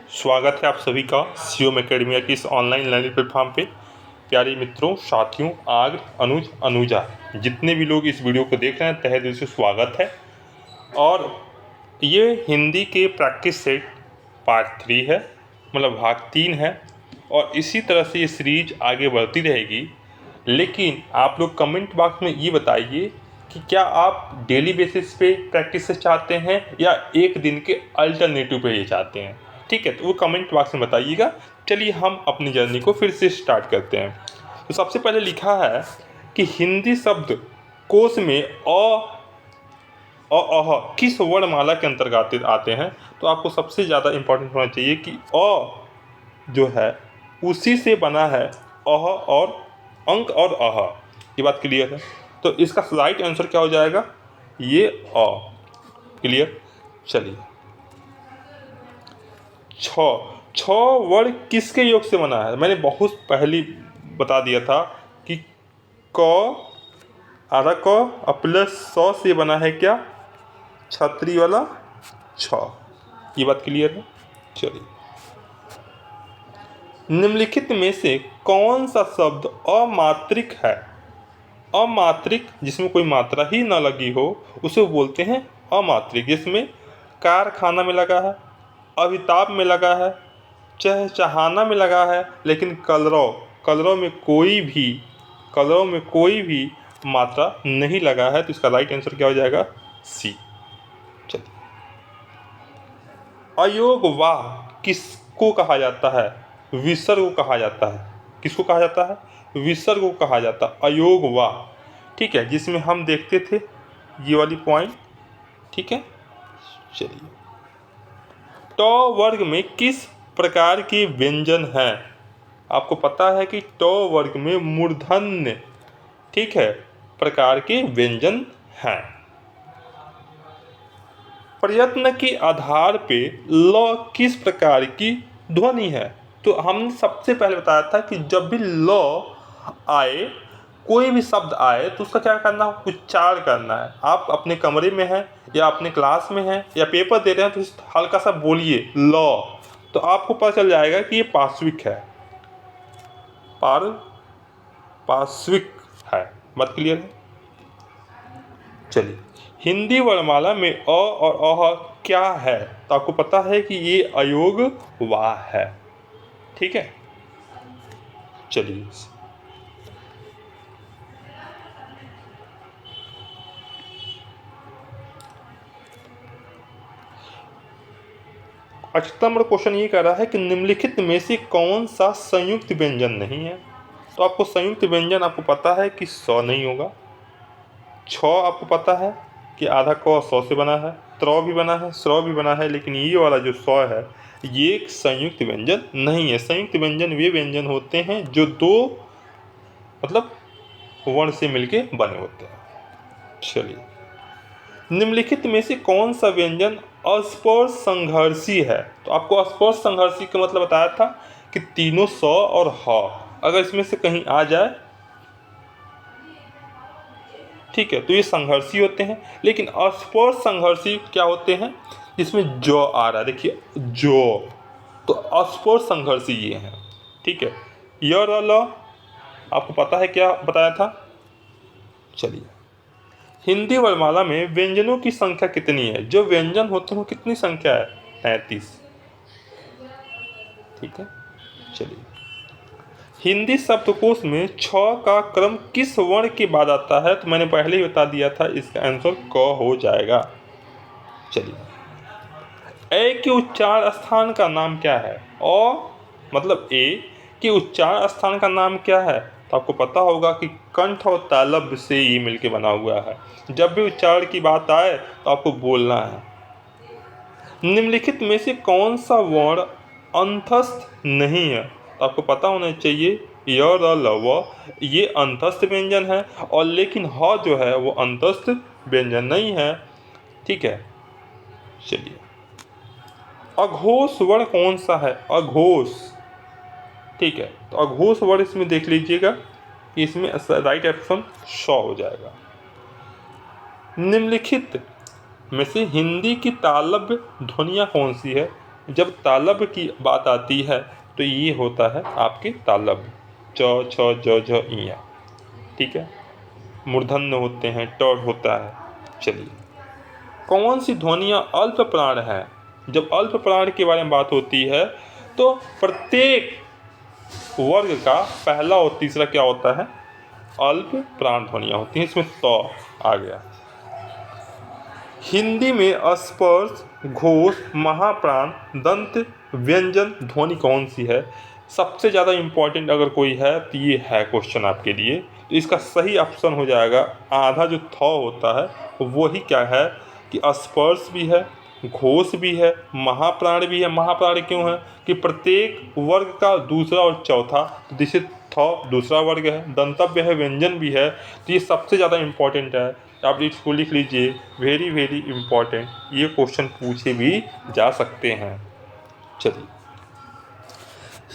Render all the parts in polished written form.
स्वागत है आप सभी का सीओम एकेडमिया की इस ऑनलाइन लर्निंग प्लेटफॉर्म पे। प्यारे मित्रों, साथियों, आग, अनुज, अनुजा, जितने भी लोग इस वीडियो को देख रहे हैं तहे दिल से स्वागत है। और ये हिंदी के प्रैक्टिस सेट पार्ट 3 है, मतलब भाग 3 है। और इसी तरह से ये सीरीज आगे बढ़ती रहेगी। लेकिन आप लोग कमेंट बॉक्स में ये बताइए कि क्या आप डेली बेसिस पे प्रैक्टिस चाहते हैं या एक दिन के अल्टरनेटिव पे ये चाहते हैं। ठीक है, तो वो कमेंट बॉक्स में बताइएगा। चलिए हम अपनी जर्नी को फिर से स्टार्ट करते हैं। तो सबसे पहले लिखा है कि हिंदी शब्द कोश में अ किस वर्णमाला के अंतर्गत आते हैं। तो आपको सबसे ज़्यादा इम्पोर्टेंट होना चाहिए कि अ जो है उसी से बना है अह और अंक और अह। ये बात क्लियर है। तो इसका राइट आंसर क्या हो जाएगा? ये अ। क्लियर। चलिए, छ वर्ण किसके योग से बना है? मैंने बहुत पहले बता दिया था कि क आधा क प्लस सौ से बना है क्या? छतरी वाला छ। ये बात क्लियर है। चलिए, निम्नलिखित में से कौन सा शब्द अमात्रिक है? अमात्रिक जिसमें कोई मात्रा ही न लगी हो उसे बोलते हैं अमात्रिक। जिसमें कारखाना में लगा है, अभिताप में लगा है, चहचहाना में लगा है, लेकिन कलरव में कोई भी मात्रा नहीं लगा है। तो इसका राइट आंसर क्या हो जाएगा? सी। चलिए, अयोग वाह किसको कहा जाता है? विसर्ग को कहा जाता है। किसको कहा जाता है? विसर्ग को कहा जाता है अयोग वाह। ठीक है, जिसमें हम देखते थे ये वाली पॉइंट। ठीक है, चलिए, ट वर्ग में किस प्रकार के व्यंजन हैं? आपको पता है कि ट वर्ग में मूर्धन्य, ठीक है, प्रकार के व्यंजन हैं। प्रयत्न के आधार पे ल किस प्रकार की ध्वनि है? तो हमने सबसे पहले बताया था कि जब भी ल आए, कोई भी शब्द आए, तो उसका क्या करना है? उच्चारण करना है। आप अपने कमरे में हैं या अपने क्लास में हैं या पेपर दे रहे हैं, तो हल्का सा बोलिए ल, तो आपको पता चल जाएगा कि ये पार्श्विक है, पार्श्विक है। बात क्लियर है। चलिए, हिंदी वर्णमाला में अ और अह क्या है? तो आपको पता है कि ये अयोग वाह है। ठीक है, चलिए, अठहत्तर नंबर क्वेश्चन ये कह रहा है कि निम्नलिखित में से कौन सा संयुक्त व्यंजन नहीं है? तो आपको संयुक्त व्यंजन आपको पता है कि स नहीं होगा। छ आपको पता है कि आधा क सौ से बना है, त्र भी बना है, स्र भी बना है, लेकिन ये वाला जो स है ये एक संयुक्त व्यंजन नहीं है। संयुक्त व्यंजन वे व्यंजन होते हैं जो दो मतलब वर्ण से मिलके बने होते हैं। चलिए, निम्नलिखित में से कौन सा व्यंजन अस्पर्श संघर्षी है? तो आपको स्पर्श संघर्षी का मतलब बताया था कि तीनों स और ह अगर इसमें से कहीं आ जाए, ठीक है, तो ये संघर्षी होते हैं। लेकिन अस्पर्श संघर्षी क्या होते हैं? जिसमें जो आ रहा है, देखिए जो, तो अस्पर्श संघर्षी ये हैं। ठीक है, य र ल आपको पता है क्या बताया था। चलिए, हिंदी वर्णमाला में व्यंजनों की संख्या कितनी है? जो व्यंजन होते हैं वो कितनी संख्या है? 33। ठीक है, चलिए, हिंदी शब्दकोश में छ का क्रम किस वर्ण के बाद आता है? तो मैंने पहले ही बता दिया था, इसका आंसर क हो जाएगा। चलिए, ए के उच्चारण स्थान का नाम क्या है? मतलब ए के उच्चारण स्थान का नाम क्या है? तो आपको पता होगा कि कंठ और तालव्य से ये मिलके बना हुआ है। जब भी उच्चारण की बात आए तो आपको बोलना है। निम्नलिखित में से कौन सा वर्ण अंतस्थ नहीं है? तो आपको पता होना चाहिए य र ल व ये अंतस्थ व्यंजन है, और लेकिन ह जो है वो अंतस्थ व्यंजन नहीं है। ठीक है, चलिए, अघोष वर्ण कौन सा है? अघोष, ठीक है, तो अघोष वर्ण इसमें देख लीजिएगा, इसमें राइट ऑप्शन श हो जाएगा। निम्नलिखित में से हिंदी की तालव्य ध्वनियाँ कौन सी है? जब तालब की बात आती है तो ये होता है आपके तालब, च छ ज झ इया, ठीक है। मूर्धन्य होते हैं, ट होता है। चलिए, कौन सी ध्वनियाँ अल्प प्राण है? जब अल्प प्राण के बारे में बात होती है तो प्रत्येक वर्ग का पहला और तीसरा क्या होता है? अल्प प्राण ध्वनियाँ होती हैं। इसमें त आ गया। हिंदी में स्पर्श, घोष, महाप्राण, दंत, व्यंजन ध्वनि कौन सी है? सबसे ज़्यादा इम्पॉर्टेंट अगर कोई है तो ये है क्वेश्चन आपके लिए। तो इसका सही ऑप्शन हो जाएगा आधा जो थ होता है वो ही क्या है कि स्पर्श भी है, घोष भी है, महाप्राण भी है। महाप्राण क्यों है कि प्रत्येक वर्ग का दूसरा और चौथा, जिसे थ दूसरा वर्ग है, दंतव्य है, व्यंजन भी है। तो ये सबसे ज़्यादा इम्पॉर्टेंट है। आप इसको लिख लीजिए, वेरी वेरी इम्पॉर्टेंट, ये क्वेश्चन पूछे भी जा सकते हैं। चलिए,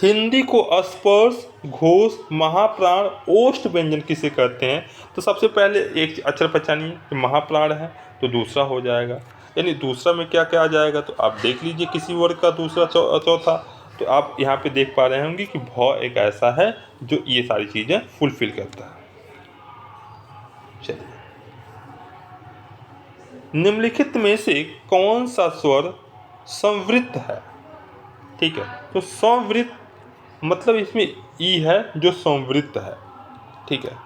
हिंदी को स्पर्श, घोष, महाप्राण, ओष्ठ व्यंजन किसे कहते हैं? तो सबसे पहले एक अक्षर पहचानिए, महाप्राण है तो दूसरा हो जाएगा। यानी दूसरा में क्या क्या आ जाएगा तो आप देख लीजिए, किसी वर्ग का दूसरा चौथा। तो आप यहाँ पे देख पा रहे होंगे कि भ एक ऐसा है जो ये सारी चीज़ें फुलफिल करता है। चलिए, निम्नलिखित में से कौन सा स्वर संवृत्त है? ठीक है, तो संवृत्त मतलब इसमें ई है जो संवृत्त है। ठीक है,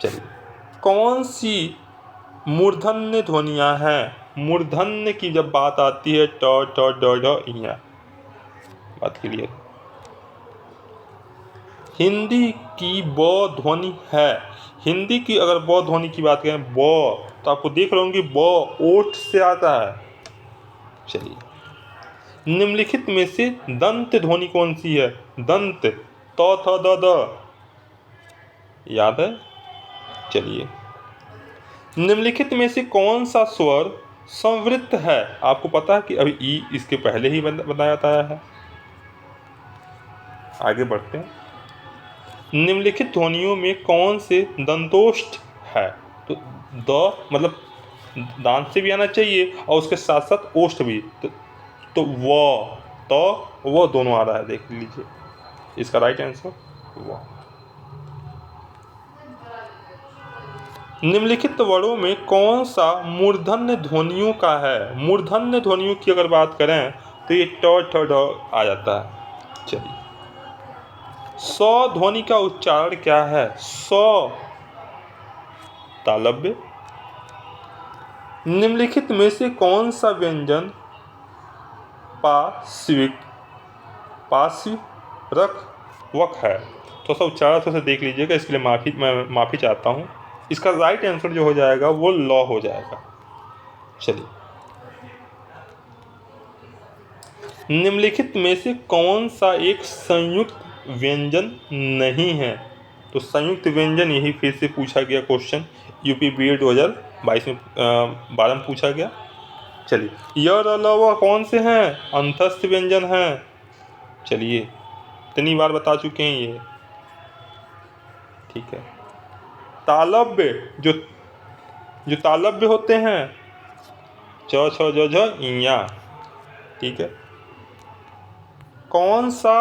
चलिए, कौन सी मूर्धन्य ध्वनियाँ हैं? मूर्धन्य की जब बात आती है ट ट ड ढ इया, बात क्लियर। हिंदी की ब ध्वनि है। हिंदी की अगर ब ध्वनि की बात करें, ब, तो आपको देख रहे होंगे ब ओठ से आता है। चलिए, निम्नलिखित में से दंत ध्वनि कौन सी है? दंत, त थ द द, याद है? चलिए, निम्नलिखित में से कौन सा स्वर संवृत्त है? आपको पता है कि अभी ई इसके पहले ही बताया है। आगे बढ़ते हैं। निम्नलिखित ध्वनियों में कौन से दंतोष्ठ है? तो द मतलब दांत से भी आना चाहिए और उसके साथ साथ ओष्ठ भी। तो वो दोनों आ रहा है, देख लीजिए। इसका राइट आंसर व। निम्नलिखित वर्णों में कौन सा मूर्धन्य ध्वनियों का है? मूर्धन्य ध्वनियों की अगर बात करें तो ये ट ठ ड आ जाता है। चलिए, स ध्वनि का उच्चारण क्या है? स, तालव्य। निम्नलिखित में से कौन सा व्यंजन पार्श्विक, पार्श्विक वक है? थोड़ा सा उच्चारण थोड़ा सा देख लीजिएगा, इसके लिए मैं माफ़ी चाहता हूँ। इसका राइट आंसर जो हो जाएगा वो लॉ हो जाएगा। चलिए, निम्नलिखित में से कौन सा एक संयुक्त व्यंजन नहीं है? तो संयुक्त व्यंजन यही फिर से पूछा गया क्वेश्चन, यूपी बीएड 2022 में 12 में पूछा गया। चलिए, य र ल व कौन से हैं? अंतस्थ व्यंजन हैं। चलिए, इतनी बार बता चुके हैं ये। ठीक है, तालव्य जो तालव्य होते हैं, च छ ज झ इया। ठीक है, कौन सा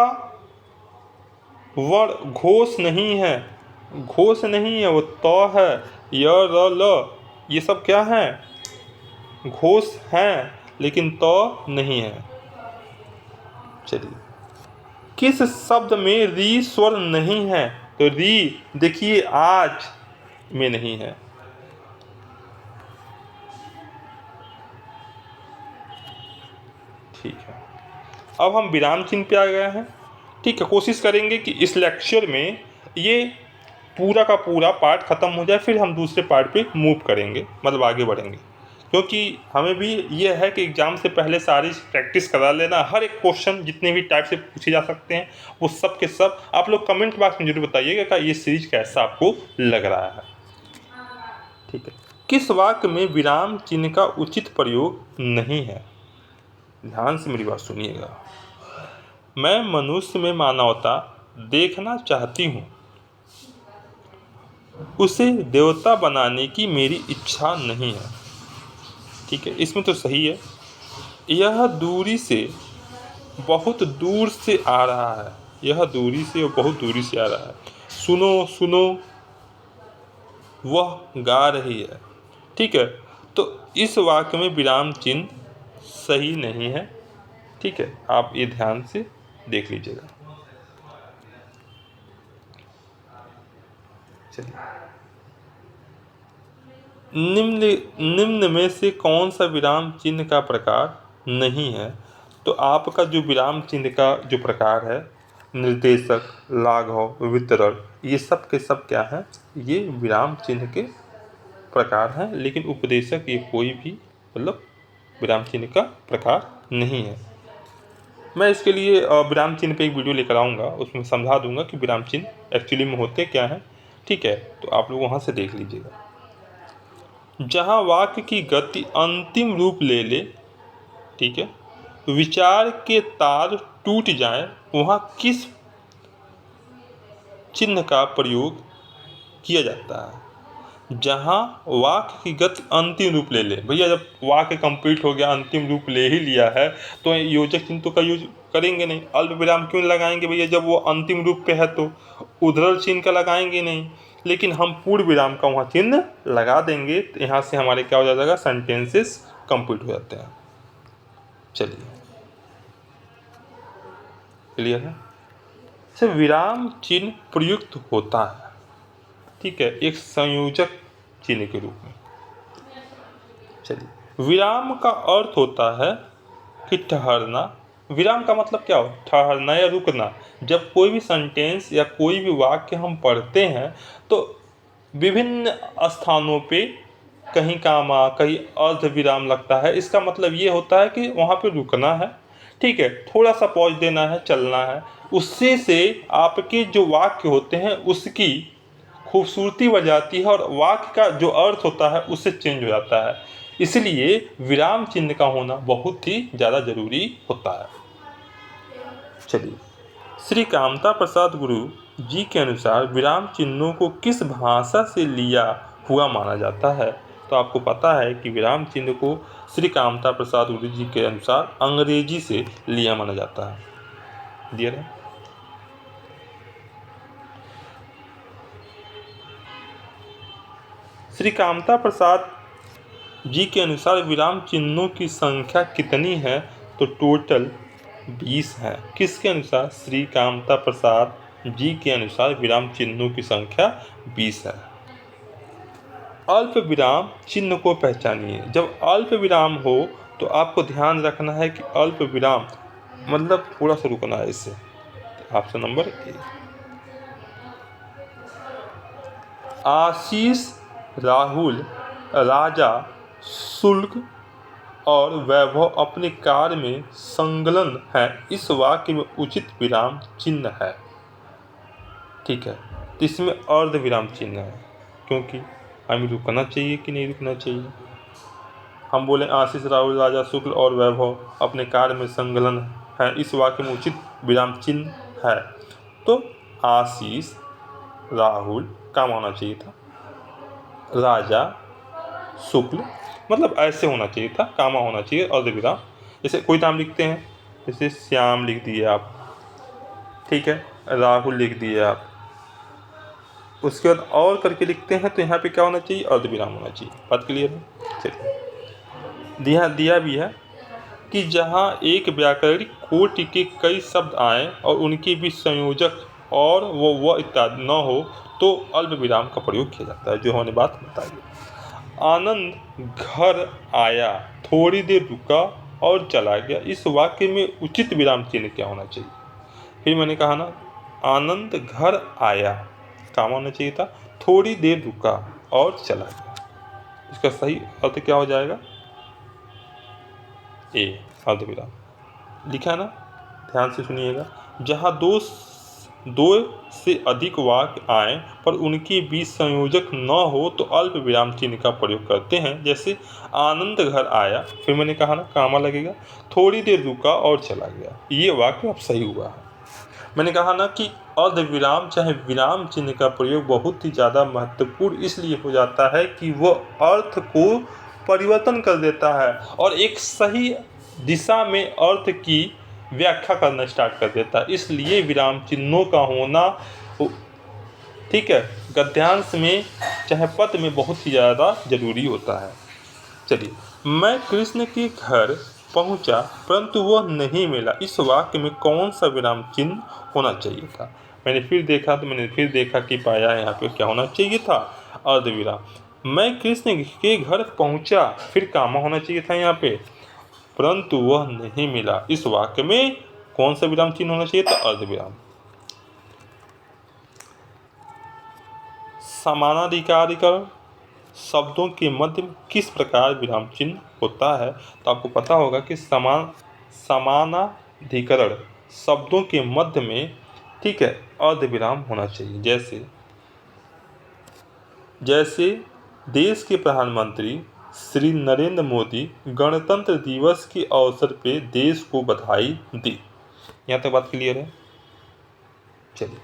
वर्ण घोष नहीं है? घोष नहीं है, वो त है। य र ल ये सब क्या है? घोष हैं लेकिन त नहीं है। चलिए, किस शब्द में री स्वर नहीं है? तो री देखिए आज में नहीं है। ठीक है, अब हम विराम चिन्ह पे आ गए हैं। ठीक है, कोशिश करेंगे कि इस लेक्चर में ये पूरा का पूरा पार्ट ख़त्म हो जाए, फिर हम दूसरे पार्ट पे मूव करेंगे, मतलब आगे बढ़ेंगे। क्योंकि हमें भी ये है कि एग्ज़ाम से पहले सारी प्रैक्टिस करा लेना। हर एक क्वेश्चन जितने भी टाइप से पूछे जा सकते हैं वो सब के सब आप लोग कमेंट बॉक्स में जरूर बताइएगा कि ये सीरीज कैसा आपको लग रहा है। ठीक है, किस वाक्य में विराम चिन्ह का उचित प्रयोग नहीं है? ध्यान से मेरी बात सुनिएगा। मैं मनुष्य में मानवता देखना चाहती हूँ, उसे देवता बनाने की मेरी इच्छा नहीं है। ठीक है, इसमें तो सही है। यह दूरी से बहुत दूर से आ रहा है, यह दूरी से और बहुत दूरी से आ रहा है। सुनो सुनो वह गा रही है। ठीक है, तो इस वाक्य में विराम चिन्ह सही नहीं है। ठीक है, आप ये ध्यान से देख लीजिएगा। चलिए, निम्न में से कौन सा विराम चिन्ह का प्रकार नहीं है? तो आपका जो विराम चिन्ह का जो प्रकार है, निर्देशक, लाघव, वितरण, ये सब के सब क्या है? ये विराम चिन्ह के प्रकार हैं, लेकिन उपदेशक ये कोई भी मतलब विराम चिन्ह का प्रकार नहीं है। मैं इसके लिए विराम चिन्ह पे एक वीडियो लेकर आऊँगा, उसमें समझा दूंगा कि विराम चिन्ह एक्चुअली में होते क्या हैं। ठीक है, तो आप लोग वहाँ से देख लीजिएगा। जहाँ वाक्य की गति अंतिम रूप ले ले, ठीक है, विचार के तार टूट जाएं, वहाँ किस चिन्ह का प्रयोग किया जाता है? जहाँ वाक्य की गति अंतिम रूप ले ले। भैया जब वाक्य कंप्लीट हो गया, अंतिम रूप ले ही लिया है, तो योजक चिन्ह तो का यूज करेंगे नहीं। अल्प विराम क्यों लगाएंगे भैया? जब वो अंतिम रूप पे है तो उद्धरण चिन्ह का लगाएंगे नहीं, लेकिन हम पूर्ण विराम का वहाँ चिन्ह लगा देंगे। तो यहाँ से हमारे क्या हो जाएगा? सेंटेंसेस कंप्लीट हो जाते हैं। चलिए, क्लियर है? सर, विराम चिन्ह प्रयुक्त होता है, ठीक है, एक संयोजक चिन्ह के रूप में। चलिए, विराम का अर्थ होता है कि ठहरना। विराम का मतलब क्या हो? ठहरना या रुकना। जब कोई भी सेंटेंस या कोई भी वाक्य हम पढ़ते हैं तो विभिन्न स्थानों पे कहीं कामा, कहीं अर्ध विराम लगता है। इसका मतलब ये होता है कि वहाँ पे रुकना है, ठीक है, थोड़ा सा पॉज देना है, चलना है। उससे से आपके जो वाक्य होते हैं उसकी खूबसूरती बढ़ जाती है और वाक्य का जो अर्थ होता है उससे चेंज हो जाता है। इसलिए विराम चिन्ह का होना बहुत ही ज़्यादा जरूरी होता है। चलिए, श्री कामता प्रसाद गुरु जी के अनुसार विराम चिन्हों को किस भाषा से लिया हुआ माना जाता है? तो आपको पता है कि विराम चिन्ह को श्री कामता प्रसाद गुरु जी के अनुसार अंग्रेजी से लिया माना जाता है। दिया है। श्री कामता प्रसाद जी के अनुसार विराम चिन्हों की संख्या कितनी है? तो टोटल 20 है। किसके अनुसार? श्री कामता प्रसाद जी के अनुसार विराम चिन्हों की संख्या 20 है। अल्प विराम चिन्ह को पहचानिए। जब अल्प विराम हो तो आपको ध्यान रखना है कि अल्प विराम मतलब थोड़ा सा रुकना है। इससे ऑप्शन नंबर ए। आशीष, राहुल, राजा, शुल्क और वैभव अपने कार्य में संलग्न है। इस वाक्य में उचित विराम चिन्ह है। ठीक है, तो इसमें अर्ध विराम चिन्ह है, क्योंकि हमें रुकना चाहिए कि नहीं रुकना चाहिए। हम बोले आशीष, राहुल, राजा, शुक्ल और वैभव अपने कार्य में संलग्न है, इस वाक्य में उचित विराम चिन्ह है। तो आशीष, राहुल काम होना चाहिए था, राजा, शुक्ल मतलब ऐसे होना चाहिए था, कामा होना चाहिए अर्धविराम। जैसे कोई नाम लिखते हैं, जैसे श्याम लिख दिए आप, ठीक है, राहुल लिख दिए आप, उसके बाद और करके लिखते हैं तो यहाँ पे क्या होना चाहिए? अर्धविराम होना चाहिए। बात क्लियर है? चलिए, दिया भी है कि जहाँ एक व्याकरणिक कोटि के कई शब्द आए और उनके बीच संयोजक और वो इत्यादि न हो तो अल्प विराम का प्रयोग किया जाता है, जो हमने बात बताई। आनंद घर आया, थोड़ी देर रुका और चला गया। इस वाक्य में उचित विराम चिन्ह क्या होना चाहिए? फिर मैंने कहा ना, आनंद घर आया काम होना चाहिए था, थोड़ी देर रुका और चला गया। इसका सही अर्थ क्या हो जाएगा? ए, अर्धविराम लिखा ना, ध्यान से सुनिएगा। जहाँ दो से अधिक वाक्य आए पर उनके बीच संयोजक न हो तो अल्प विराम चिन्ह का प्रयोग करते हैं। जैसे आनंद घर आया, फिर मैंने कहा ना कामा लगेगा, थोड़ी देर रुका और चला गया। ये वाक्य अब सही हुआ है। मैंने कहा ना कि अर्धविराम चाहे विराम चिन्ह का प्रयोग बहुत ही ज़्यादा महत्वपूर्ण इसलिए हो जाता है कि वो अर्थ को परिवर्तन कर देता है और एक सही दिशा में अर्थ की व्याख्या करना स्टार्ट कर देता है। इसलिए विराम चिन्हों का होना, ठीक है, गद्यांश में चाहे पद में बहुत ही ज़्यादा जरूरी होता है। चलिए, मैं कृष्ण के घर पहुंचा परंतु वह नहीं मिला, इस वाक्य में कौन सा विराम चिन्ह होना चाहिए था? मैंने फिर देखा कि पाया यहाँ पे क्या होना चाहिए था? अर्धविराम। मैं कृष्ण के घर पहुंचा, फिर कामा होना चाहिए था यहाँ पे, परंतु वह नहीं मिला, इस वाक्य में कौन सा विराम चिन्ह होना चाहिए था? अर्धविराम। समानाधिकारीकरण शब्दों के मध्य में किस प्रकार विराम चिन्ह होता है? तो आपको पता होगा कि समानाधिकरण शब्दों के मध्य में, ठीक है, अर्धविराम होना चाहिए। जैसे देश के प्रधानमंत्री श्री नरेंद्र मोदी गणतंत्र दिवस के अवसर पे देश को बधाई दी। यहाँ तक बात क्लियर है? चलिए,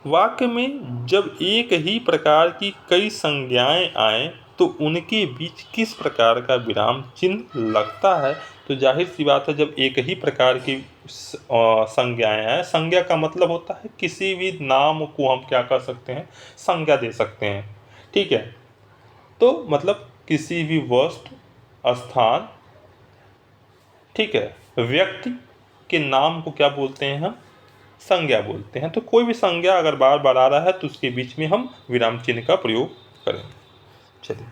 वाक्य में जब एक ही प्रकार की कई संज्ञाएं आए तो उनके बीच किस प्रकार का विराम चिन्ह लगता है? तो जाहिर सी बात है, जब एक ही प्रकार की संज्ञाएं आए, संज्ञा का मतलब होता है किसी भी नाम को हम क्या कर सकते हैं? संज्ञा दे सकते हैं, ठीक है। तो मतलब किसी भी वस्तु, स्थान, ठीक है, व्यक्ति के नाम को क्या बोलते हैं हम? संज्ञा बोलते हैं। तो कोई भी संज्ञा अगर बार बार आ रहा है तो उसके बीच में हम विराम चिन्ह का प्रयोग करें। चलिए,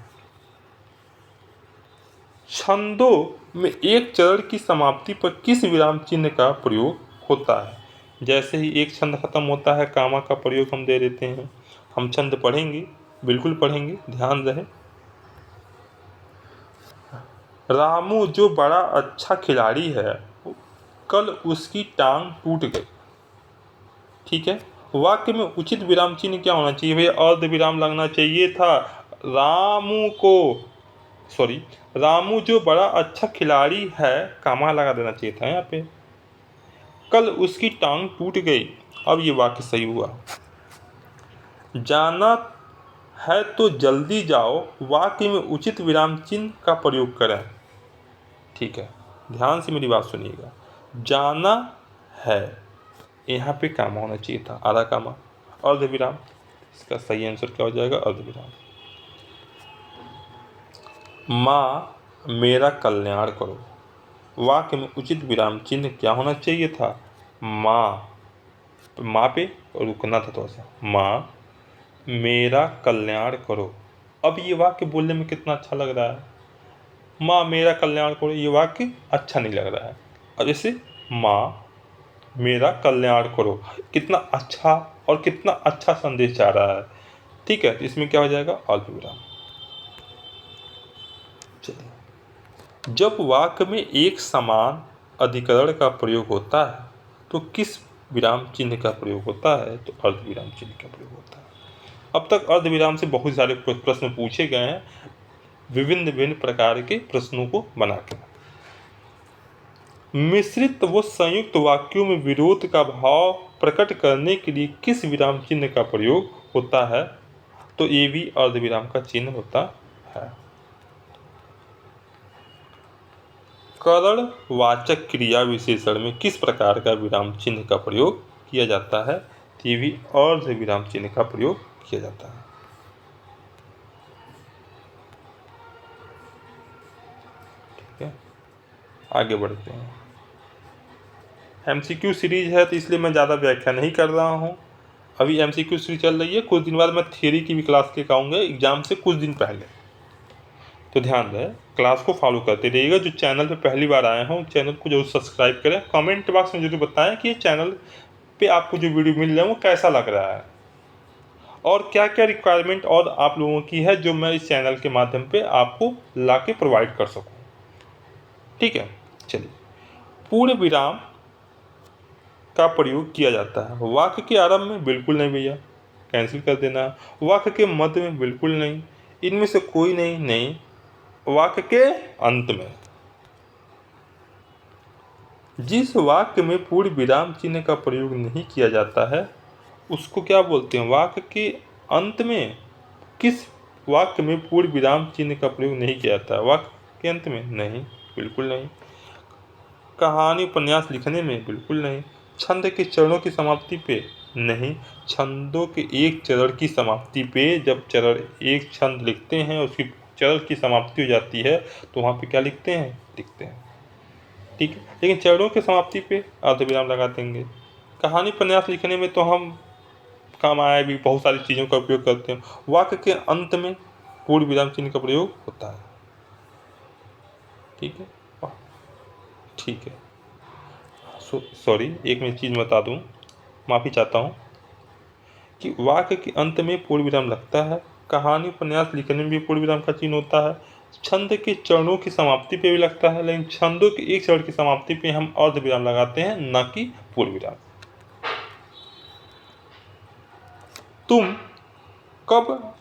छंदों में एक चरण की समाप्ति पर किस विराम चिन्ह का प्रयोग होता है? जैसे ही एक छंद खत्म होता है, कामा का प्रयोग हम दे देते हैं। हम छंद पढ़ेंगे, बिल्कुल पढ़ेंगे, ध्यान रहे। रामू जो बड़ा अच्छा खिलाड़ी है, कल उसकी टांग टूट गई, ठीक है। वाक्य में उचित विराम चिन्ह क्या होना चाहिए भैया? अर्ध विराम लगना चाहिए था। रामू जो बड़ा अच्छा खिलाड़ी है, कामा लगा देना चाहिए था यहाँ पे। कल उसकी टांग टूट गई, अब ये वाक्य सही हुआ। जाना है तो जल्दी जाओ, वाक्य में उचित विराम चिन्ह का प्रयोग करें, ठीक है। ध्यान से मेरी बात सुनिएगा। जाना है, यहाँ पे कामा होना चाहिए था, आधा कामा, अर्धविराम। इसका सही आंसर क्या हो जाएगा? अर्धविराम। माँ मेरा कल्याण करो, वाक्य में उचित विराम चिन्ह क्या होना चाहिए था? माँ, माँ पे रुकना था थोड़ा सा। माँ मेरा कल्याण करो। अब ये वाक्य बोलने में कितना अच्छा लग रहा है। माँ मेरा कल्याण करो, ये वाक्य अच्छा नहीं लग रहा है। अब जैसे माँ मेरा कल्याण करो, कितना अच्छा और कितना अच्छा संदेश जा रहा है, ठीक है। तो इसमें क्या हो जाएगा? अल्पविराम। चलिए, जब वाक्य में एक समान अधिकरण का प्रयोग होता है तो किस विराम चिन्ह का प्रयोग होता है? तो अर्धविराम चिन्ह का प्रयोग होता है। अब तक अर्धविराम से बहुत सारे प्रश्न पूछे गए हैं, विभिन्न प्रकार के प्रश्नों को बनाकर। मिश्रित व संयुक्त वाक्यों में विरोध का भाव प्रकट करने के लिए किस विराम चिन्ह का प्रयोग होता है? तो ये भी अर्धविराम का चिन्ह होता है। करण वाचक क्रिया विशेषण में किस प्रकार का विराम चिन्ह का प्रयोग किया जाता है? तो ये भी अर्धविराम चिन्ह का प्रयोग किया जाता है। ठीक है, आगे बढ़ते हैं। MCQ सीरीज है तो इसलिए मैं ज़्यादा व्याख्या नहीं कर रहा हूँ। अभी MCQ सीरीज चल रही है, कुछ दिन बाद मैं थियरी की भी क्लास लेकर आऊँगा एग्जाम से कुछ दिन पहले। तो ध्यान रहे, क्लास को फॉलो करते रहिएगा। जो चैनल पे पहली बार आए हों, चैनल को जरूर सब्सक्राइब करें। कमेंट बॉक्स में जरूर बताएं कि ये चैनल पे आपको जो वीडियो मिल रहा है वो कैसा लग रहा है और क्या क्या रिक्वायरमेंट और आप लोगों की है जो मैं इस चैनल के माध्यम पे आपको ला के प्रोवाइड कर सकूँ, ठीक है। चलिए, पूर्ण विराम का प्रयोग किया जाता है वाक्य के आरंभ में? बिल्कुल नहीं भैया, कैंसिल कर देना। वाक्य के मध्य में? बिल्कुल नहीं, इनमें से कोई नहीं। वाक्य के अंत में? जिस वाक्य में पूर्ण विराम चिन्ह का प्रयोग नहीं किया जाता है उसको क्या बोलते हैं? वाक्य के अंत में? किस वाक्य में पूर्ण विराम चिन्ह का प्रयोग नहीं किया जाता है? वाक्य के अंत में? नहीं, बिल्कुल नहीं। कहानी उपन्यास लिखने में? बिल्कुल नहीं। छंद के चरणों की समाप्ति पे? नहीं। छंदों के एक चरण की समाप्ति पे, जब चरण एक छंद लिखते हैं उसकी चरण की समाप्ति हो जाती है तो वहाँ पे क्या लिखते हैं? लिखते हैं। ठीक है, लेकिन चरणों की समाप्ति पे अर्धविराम लगा देंगे। कहानी उपन्यास लिखने में तो हम काम आया भी बहुत सारी चीज़ों का उपयोग करते हैं। वाक्य के अंत में पूर्ण विराम चिन्ह का प्रयोग होता है। ठीक है, ठीक है। सॉरी, एक मैं चीज़ बता दूं, माफ़ी चाहता हूं कि वाक्य के अंत में पूर्ण विराम लगता है। कहानी उपन्यास लिखने में भी पूर्ण विराम का चिन्ह होता है। छंद के चरणों की समाप्ति पे भी लगता है, लेकिन छंदों के एक चरण की समाप्ति पे हम अर्ध विराम लगाते हैं, न कि पूर्ण विराम। तुम कब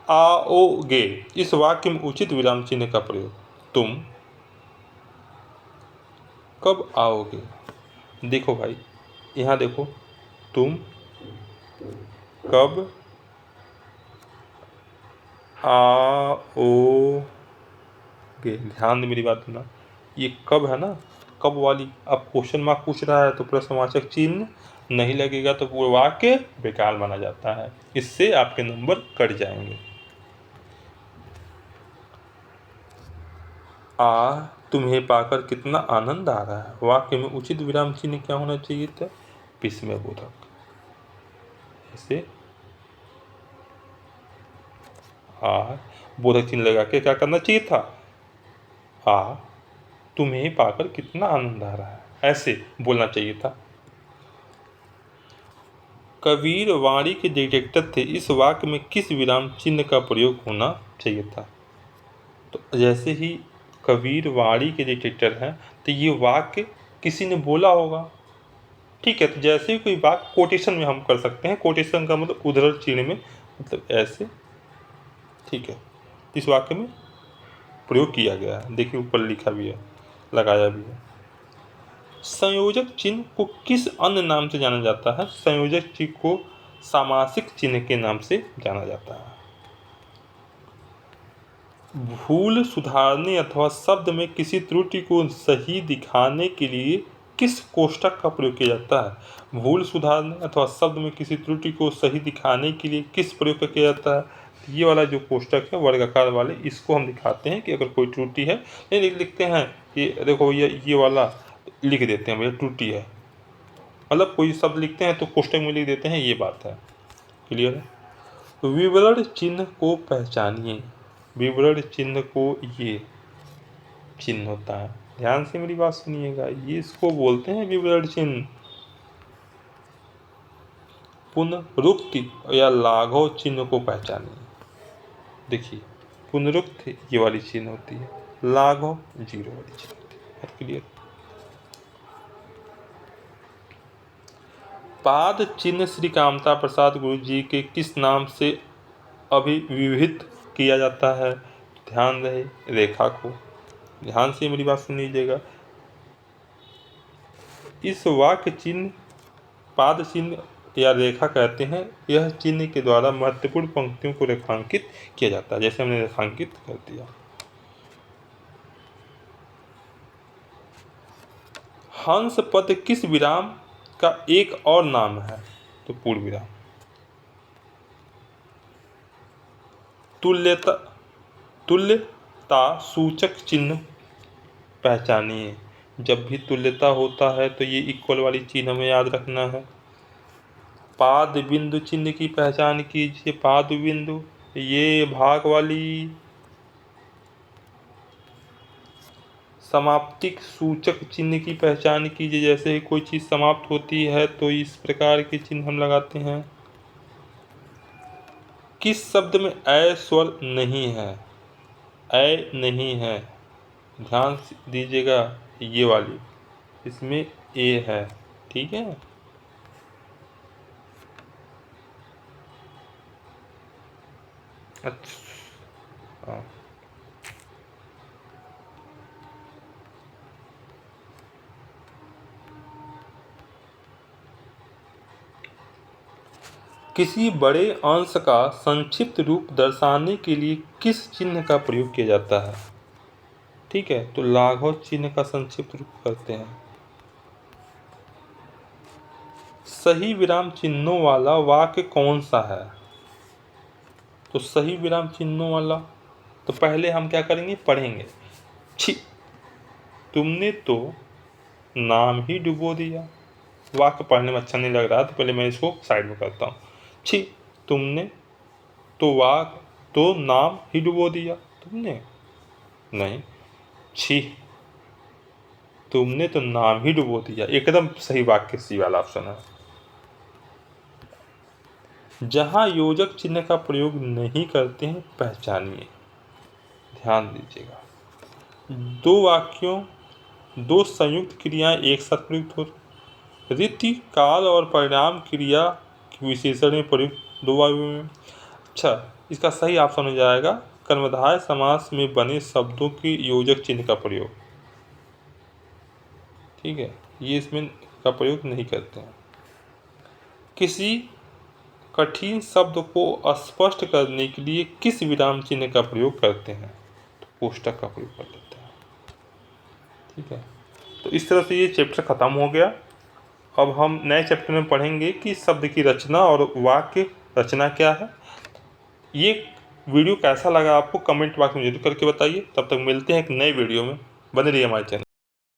आओगे, इस वाक्य में उचित विराम चिन्ह का प्रयोग। तुम कब आओगे? देखो भाई, यहाँ देखो, तुम कब आओगे, ध्यान दे मेरी बात ना। ये कब है ना, कब वाली, अब क्वेश्चन मार्क पूछ रहा है तो प्रश्नवाचक चिन्ह नहीं लगेगा तो पूरा वाक्य बेकार माना जाता है, इससे आपके नंबर कट जाएंगे। तुम्हें पाकर कितना आनंद आ रहा है, वाक्य में उचित विराम चिन्ह क्या होना चाहिए था? विस्मय बोधक। ऐसे बोधक चिन्ह लगा के क्या करना चाहिए था? तुम्हें पाकर कितना आनंद आ रहा है, ऐसे बोलना चाहिए था। कबीर वाणी के डिटेक्टर थे, इस वाक्य में किस विराम चिन्ह का प्रयोग होना चाहिए था? तो जैसे ही कबीर वाणी के डिटेक्टर हैं तो ये वाक्य किसी ने बोला होगा। ठीक है, तो जैसे ही कोई वाक्य कोटेशन में हम कर सकते हैं, कोटेशन का मतलब उद्धरण चिन्ह में, मतलब ऐसे। ठीक है, इस वाक्य में प्रयोग किया गया है, देखिए ऊपर लिखा भी है, लगाया भी है। संयोजक चिन्ह को किस अन्य नाम से जाना जाता है? संयोजक चिन्ह को सामासिक चिन्ह के नाम से जाना जाता है। भूल सुधारने अथवा शब्द में किसी त्रुटि को सही दिखाने के लिए किस कोष्ठक का प्रयोग किया जाता है? भूल सुधारने अथवा शब्द में किसी त्रुटि को सही दिखाने के लिए किस प्रयोग का किया जाता है? ये वाला जो कोष्ठक है वर्गाकार वाले, इसको हम दिखाते हैं कि अगर कोई त्रुटि है, नहीं लिखते हैं कि देखो ये वाला लिख देते हैं भैया त्रुटि है, मतलब कोई शब्द लिखते हैं तो कोष्ठक में लिख देते हैं, ये बात है। क्लियर है? विवरण चिन्ह को पहचानिए। विवरण चिन्ह को ये चिन्ह होता है, ध्यान से मेरी बात सुनिएगा, ये इसको बोलते हैं विवरण चिन्ह। पुनरुक्ति या लाघव चिन्ह को पहचानिए। देखिए, पुनरुक्ति ये वाली चिन्ह होती है, लाघव जीरो वाली चिन्ह होती है। क्लियर? पाद चिन्ह श्री कामता प्रसाद गुरु जी के किस नाम से अभिविहित किया जाता है? ध्यान रहे रेखा को, ध्यान से मेरी बात सुन लीजिएगा। इस वाक्य चिन्ह पाद चिन्ह या रेखा कहते हैं, यह चिन्ह के द्वारा महत्वपूर्ण पंक्तियों को रेखांकित किया जाता है, जैसे हमने रेखांकित कर दिया। हंस पद किस विराम का एक और नाम है? तो पूर्ण विराम। तुल्यता सूचक चिन्ह पहचानिए। जब भी तुल्यता होता है तो ये इक्वल वाली चिन्ह हमें याद रखना है। पाद बिंदु चिन्ह की पहचान कीजिए। पाद बिंदु ये भाग वाली। समाप्तिक सूचक चिन्ह की पहचान कीजिए, जैसे ही कोई चीज़ समाप्त होती है तो इस प्रकार के चिन्ह हम लगाते हैं। किस शब्द में ऐ स्वर नहीं है? ऐ नहीं है, ध्यान दीजिएगा, ये वाली, इसमें ए है। ठीक है, अच्छा हाँ। किसी बड़े अंश का संक्षिप्त रूप दर्शाने के लिए किस चिन्ह का प्रयोग किया जाता है? ठीक है, तो लाघव चिन्ह का संक्षिप्त रूप करते हैं। सही विराम चिन्हों वाला वाक्य कौन सा है? तो सही विराम चिन्हों वाला, तो पहले हम क्या करेंगे, पढ़ेंगे। छी, तुमने तो नाम ही डुबो दिया। वाक्य पढ़ने में अच्छा नहीं लग रहा, तो पहले मैं इसको साइड में करता हूँ। छी, तुमने तो नाम ही डुबो दिया। तुमने नहीं, छी, तुमने तो नाम ही डुबो दिया, एकदम सही वाक्य सी वाला ऑप्शन है। जहाँ योजक चिन्ह का प्रयोग नहीं करते हैं, पहचानिए। ध्यान दीजिएगा, दो संयुक्त क्रियाएं एक साथ प्रयुक्त हो, रीति, काल और परिणाम क्रिया विशेषण में प्रयुक्त दो वाक्यों में। अच्छा, इसका सही ऑप्शन हो जाएगा कर्मधारय समास में बने शब्दों के योजक चिन्ह का प्रयोग। ठीक है, ये इसमें का प्रयोग नहीं करते हैं। किसी कठिन शब्द को स्पष्ट करने के लिए किस विराम चिन्ह का प्रयोग करते हैं? तो कोष्टक का प्रयोग कर लेते हैं। ठीक है, तो इस तरह से ये चैप्टर ख़त्म हो गया। अब हम नए चैप्टर में पढ़ेंगे कि शब्द की रचना और वाक्य रचना क्या है। ये वीडियो कैसा लगा आपको कमेंट बॉक्स में जरूर करके बताइए। तब तक मिलते हैं एक नए वीडियो में, बने रहिए हमारे चैनल।